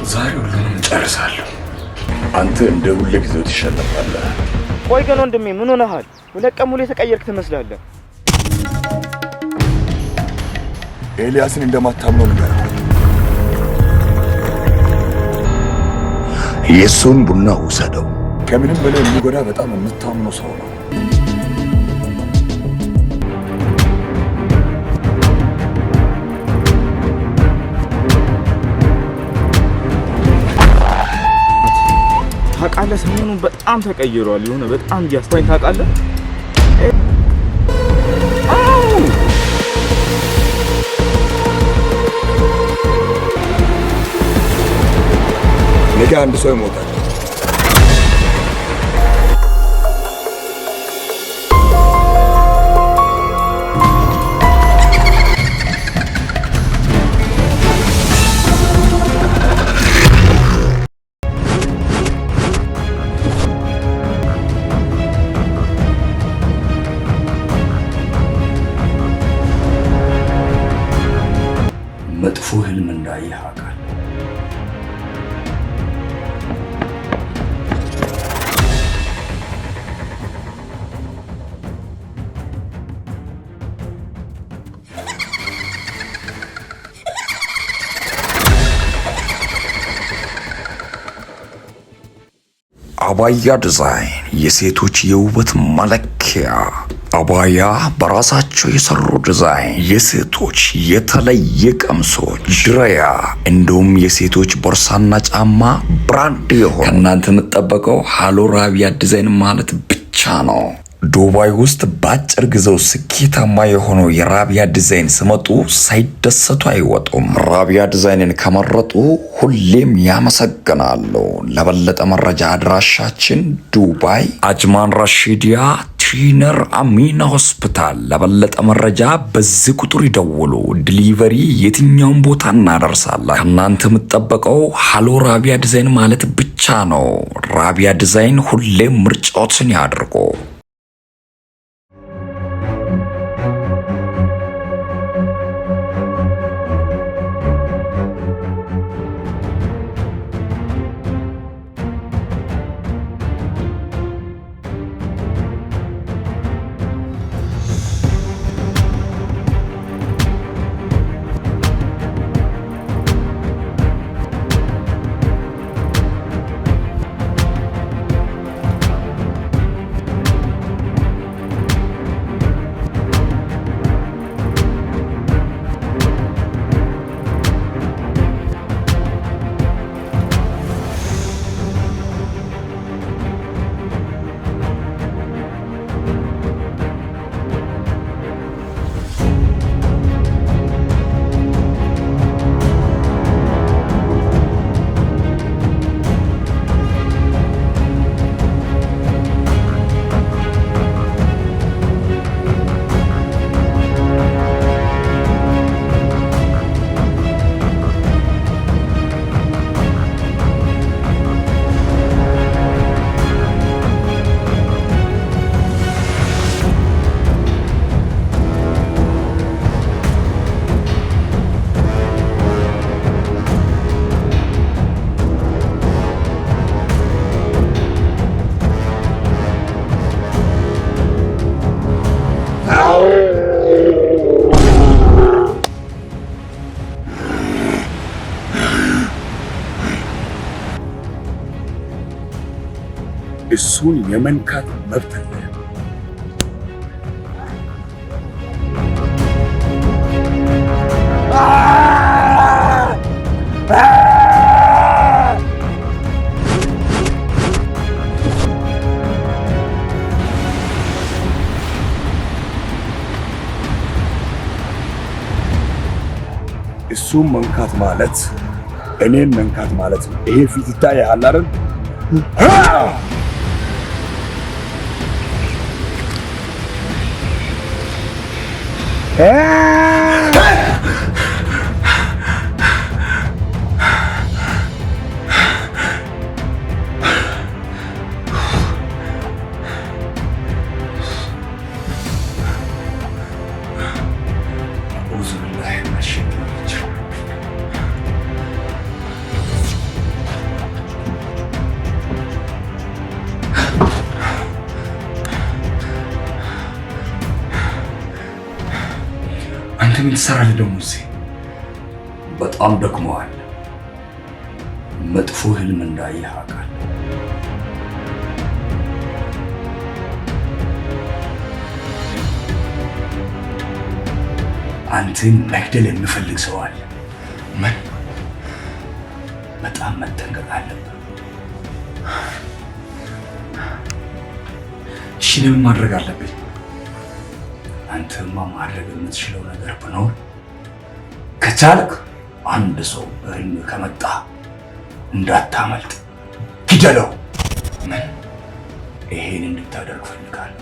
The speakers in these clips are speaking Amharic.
ዛሬ ሁሉንም ጨርሳለሁ። አንተ እንደ ሁሌ ጊዜው ትሸነፋለህ። ቆይ ግን ወንድሜ ምን ሆነሃል? ሁለት ቀን ሙሉ የተቀየርክ ትመስላለህ። ኤልያስን እንደማታምነው ንገረው። የሱን ቡና ውሰደው። ከምንም በላይ የሚጎዳ በጣም የምታምነው ሰው ነው። ታውቃለህ ሰሞኑን በጣም ተቀይሯል። የሆነ በጣም ዲያስፖራኝ ታውቃለህ? ነገ አንድ ሰው ይሞታል። መጥፎ ህልም እንዳየህ አውቃለሁ። አባያ ዲዛይን የሴቶች የውበት መለኪያ። አባያ በራሳቸው የሰሩ ዲዛይን፣ የሴቶች የተለየ ቀሚሶች፣ ድሪያ እንዲሁም የሴቶች ቦርሳና ጫማ ብራንድ የሆነ ከእናንተ የምትጠበቀው ሃሎ ራቢያ ዲዛይን ማለት ብቻ ነው። ዱባይ ውስጥ በአጭር ጊዜው ስኬታማ የሆነው የራቢያ ዲዛይን ሲመጡ ሳይደሰቱ አይወጡም። ራቢያ ዲዛይንን ከመረጡ ሁሌም ያመሰግናሉ። ለበለጠ መረጃ አድራሻችን ዱባይ አጅማን ራሺዲያ ትሪነር አሚና ሆስፒታል። ለበለጠ መረጃ በዚህ ቁጥር ይደውሉ። ዲሊቨሪ የትኛውን ቦታ እናደርሳለን። ከእናንተ የምትጠበቀው ሃሎ ራቢያ ዲዛይን ማለት ብቻ ነው። ራቢያ ዲዛይን ሁሌም ምርጫዎትን ያድርጉ። እሱን የመንካት መብት አለ። እሱን መንካት ማለት እኔን መንካት ማለት ነው። ይሄ ፊት ይታያል አይደል? ምን ትሰራለህ ደግሞ እዚህ? በጣም ደክመዋል። መጥፎ ህልም እንዳየህ አውቃለሁ። አንተን መግደል የሚፈልግ ሰው አለ። ምን? በጣም መጠንቀቅ አለብህ። እሺ ምን ማድረግ አለብኝ? አንተማ ማድረግ የምትችለው ነገር ቢኖር ከቻልክ አንድ ሰው በህልም ከመጣ እንዳታመልጥ፣ ግደለው። ምን? ይሄን እንድታደርግ ፈልጋለሁ።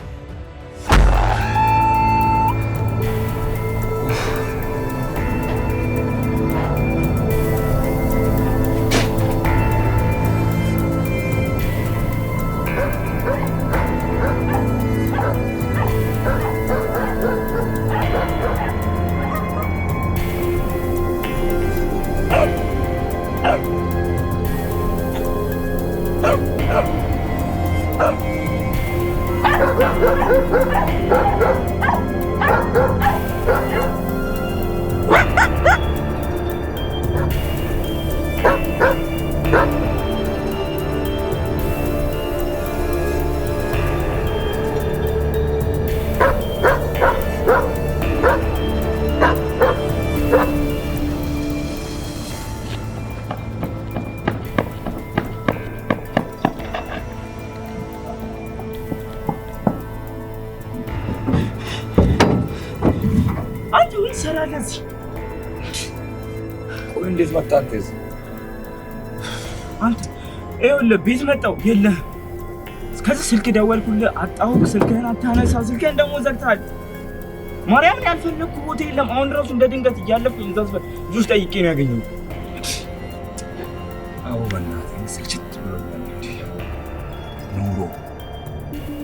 እንዴት መጣ አንተ? አንተ ይኸውልህ ቤት መጣሁ የለህም። እስከዚህ ስልክ ደወልኩልህ አጣሁህ። ስልክህን አታነሳ። ስልክህን ደግሞ ዘግተሃል። ማርያምን ያልፈለግኩ ቦታ የለም። አሁን ራሱ እንደ ድንገት እያለፍኩኝ እዛ ጁስ ጠይቄ ነው ያገኘሁት። አዎ በእናትህ ስልችት ብሎኛል።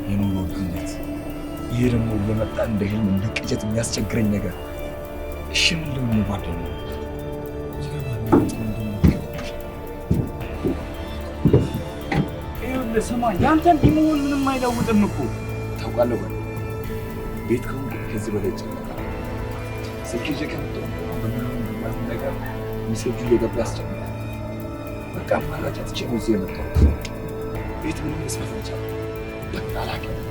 የኑሮ ውድነት፣ ይሄ ደግሞ እየመጣ እንደ ህልም እንደ ቅዠት የሚያስቸግረኝ ነገር። እሺ ምን ልሁን ጓደኛዬ? ስማ ያንተን ቢሆን ምንም አይለውጥም እኮ ታውቃለህ። ቤት ከሆንክ ከዚህ በላይ ይጨነቃል። ስልክ ይዤ ከመጣሁ በምንም ነገር ሚሴጁ እየገባ ያስጨንቃል። በቃ አማራጭ አጥቼ ነው እዚህ የመጣሁት። ቤት ምንም መስራት አልቻልኩም። በቃ አላውቅም።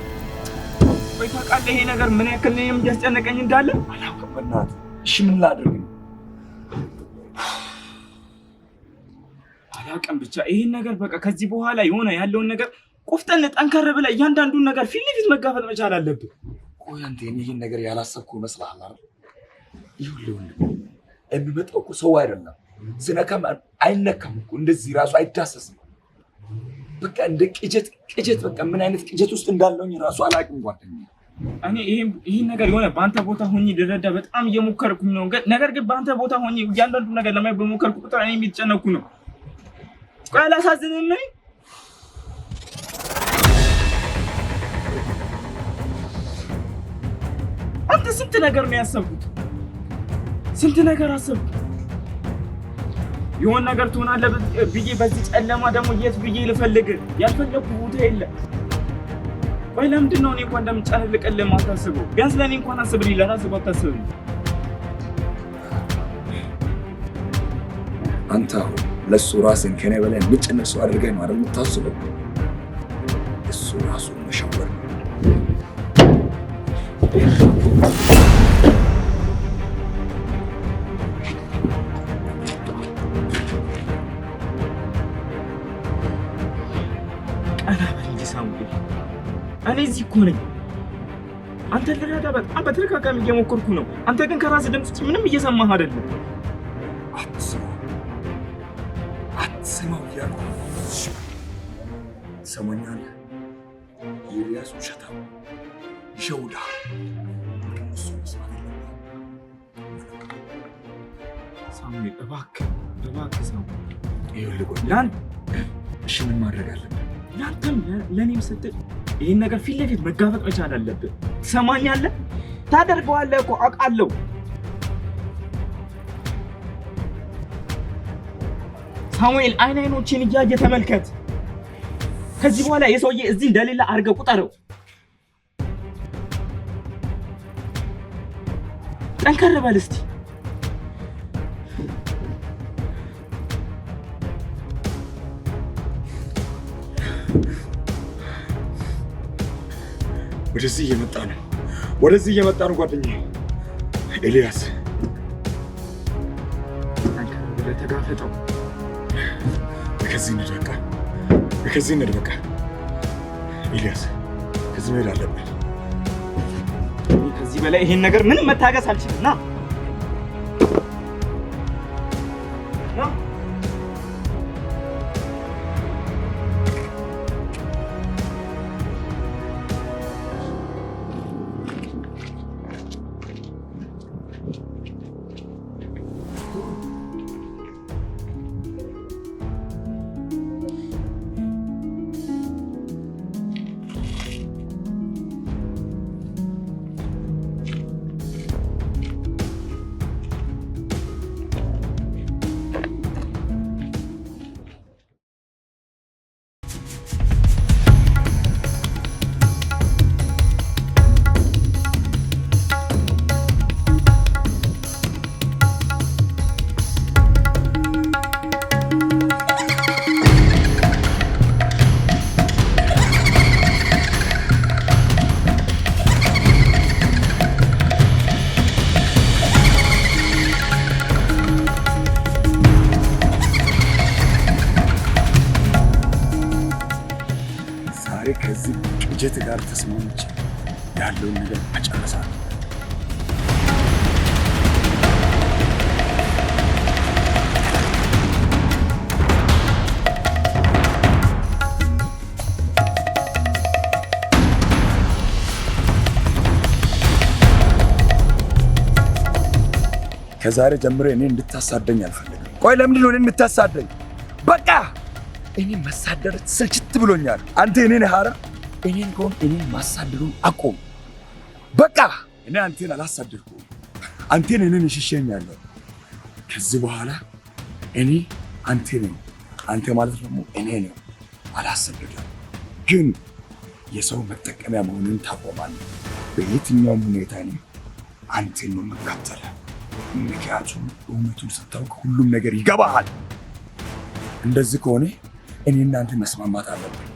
ወይ ታውቃለህ ይሄ ነገር ምን ያክል እኔንም እያስጨነቀኝ እንዳለ አላውቅም። በእናትህ እሺ ምን ላድርግ ነው? አላውቅም። ብቻ ይሄን ነገር በቃ ከዚህ በኋላ የሆነ ያለውን ነገር ቆፍጠን ጠንከር ብለህ እያንዳንዱን ነገር ፊት ለፊት መጋፈጥ መቻል አለብህ። ቆይ አንተ ይሄን ነገር ያላሰብኩ ይመስልሃል አይደል? ይኸውልህ ወንድም የሚመጣው እኮ ሰው አይደለም። ስነካም አይነካም እኮ እንደዚህ ራሱ አይዳሰስም። በቃ እንደ ቅጀት በቃ ምን አይነት ቅጀት ውስጥ እንዳለውኝ ራሱ አላውቅም ጓደኛዬ። እኔ ይሄን ነገር የሆነ በአንተ ቦታ ሆኜ ልረዳ በጣም እየሞከርኩኝ ነው። ነገር ግን በአንተ ቦታ ሆኜ እያንዳንዱ ነገር ለማየት በሞከርኩ ቁጥር እኔ የሚጨነኩ ነው። ቆይ አላሳዝንም? አንተ ስንት ነገር ነው ያሰብኩት፣ ስንት ነገር አሰብኩ። የሆነ ነገር ትሆናለህ ብዬ በዚህ ጨለማ ደግሞ የት ብዬ ልፈልግ? ያልፈለግኩ ቦታ የለም። ቆይ ለምንድን ነው እኔ እንኳን እንደምጨነቅልህ የማታስበው? ቢያንስ ለእኔ እንኳን አስብልኝ፣ ለራስህ ባታስብልኝ። አንተ አሁን ለሱ ራስን ከኔ በላይ የምጨነቅ ሰው አድርገኝ ነው አይደል የምታስበው? እሱ ራሱ መሸወር ነው። ቀና በል እንጂ ሳሙኤል፣ እኔ እዚህ እኮ ነኝ። አንተን ልረዳ በጣም በተደጋጋሚ እየሞከርኩ ነው። አንተ ግን ከራስህ ድምፅ ውጭ ምንም እየሰማህ አይደለም። አትስማው እያልኩ ትሰማኛለህ? ኤልያስ ውሸታም ይሸውዳል። እሱ መስማት ሳሙኤል፣ እባክህ ሳሙኤል፣ ይኸውልህ ቆይ እሺ ምን ማድረግ አለብን? ለአንተም ለእኔም ስትል ይህን ነገር ፊት ለፊት መጋፈጥ መቻል አለብን። ትሰማኛለህ? ታደርገዋለህ እኮ አውቃለሁ። ሳሙኤል አይኖችን እያየ ተመልከት። ከዚህ በኋላ የሰውዬ እዚህ እንደሌለ አድርገህ ቁጠረው። ጠንከር በል እስቲ። ወደዚህ እየመጣ ነው ጓደኛዬ ኤልያስ። ጠንከር ብለህ ተጋፈጠው። ከዚህ እንሂድ በቃ ኤልያስ፣ ከዚህ መሄድ አለብን። ከዚህ በላይ ይሄን ነገር ምንም መታገስ አልችልም። ና ከዚህ ቅጀት ጋር ተስማምቼ ያለውን ነገር አጨርሳለሁ። ከዛሬ ጀምሮ እኔ እንድታሳደኝ አልፈልግም። ቆይ ለምንድን ነው እኔን የምታሳደኝ? በቃ እኔ መሳደር ስልችት ብሎኛል። አንተ እኔን ሐራ እኔን ከሆን እኔን ማሳደሩን አቆም። በቃ እኔ አንተን አላሳደርኩም። አንተን እኔን እሽሸኛለሁ። ከዚህ በኋላ እኔ አንተ ነኝ፣ አንተ ማለት ደግሞ እኔ ነኝ። አላሳደድም፣ ግን የሰው መጠቀሚያ መሆኑን ታቆማለህ። በየትኛውም ሁኔታ እኔ አንተን ነው የምከተለው። ምክንያቱም እውነቱን ስታውቅ ሁሉም ነገር ይገባሃል። እንደዚህ ከሆነ እኔ እናንተ መስማማት አለብን።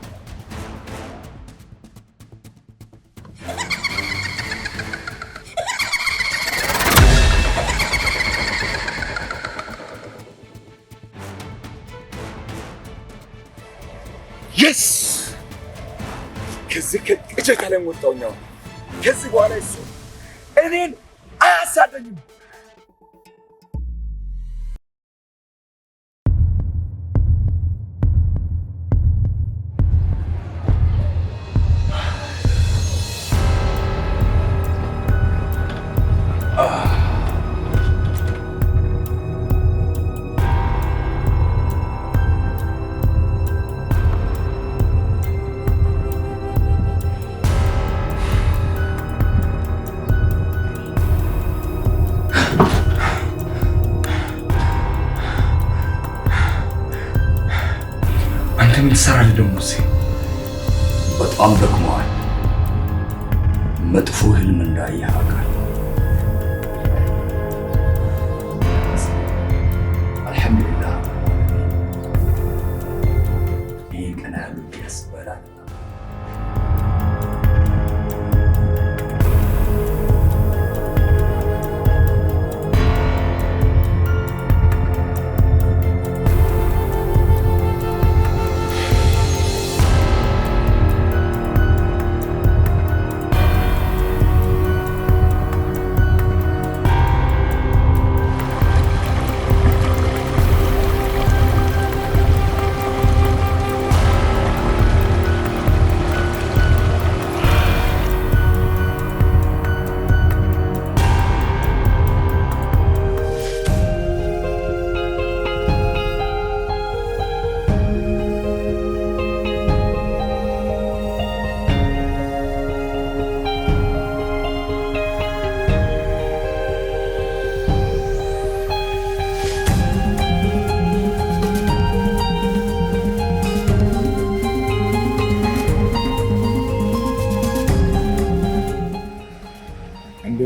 የስ ከዚህ ከቅዠት ዓለም ወጣሁኝ። ከዚህ በኋላ እሱ እኔን አያሳደኝም። ምን ትሰራለህ ደግሞ? በጣም ደክመዋል። መጥፎ ህልም እንዳየህ አውቃለሁ። አልሐምዱሊላህ ይህን ቀን ያህል ያስበላል።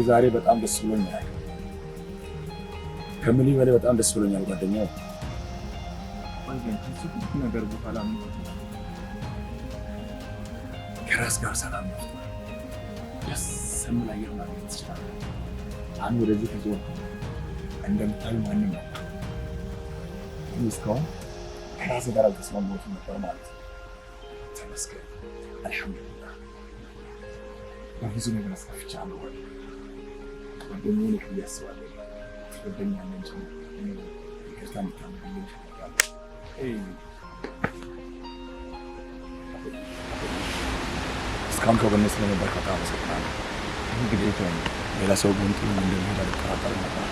ዛሬ በጣም ደስ ብሎኛል። ከምልህ በላይ በጣም ደስ ብሎኛል ጓደኛዬ። ነገር በኋላ ከራስ ጋር ሰላም ነው። ደስ የሚል አየር ማግኘት ትችላለህ። አንድ ወደዚህ ከዞር እንደምታዩ ማንም ነው እስካሁን ከራስ ጋር አልተስማማሁትም ነበር ማለት ነው። ተመስገን አልሐምዱሊላህ። በብዙ ነገር አስከፍቻለሁ። ጓደኛዬ ነህ ብዬ አስባለሁ። ትወደኛለህ እንጂ ይቅርታ እንድታደርግልኝ እፈልጋለሁ። እስካሁን ከጎኔ ስለነበር በጣም አመሰግናለሁ። እንግዲህ ሌላ ሰው ግን ጥሩ እንደሚሄድ አልጠራጠርም ነበር።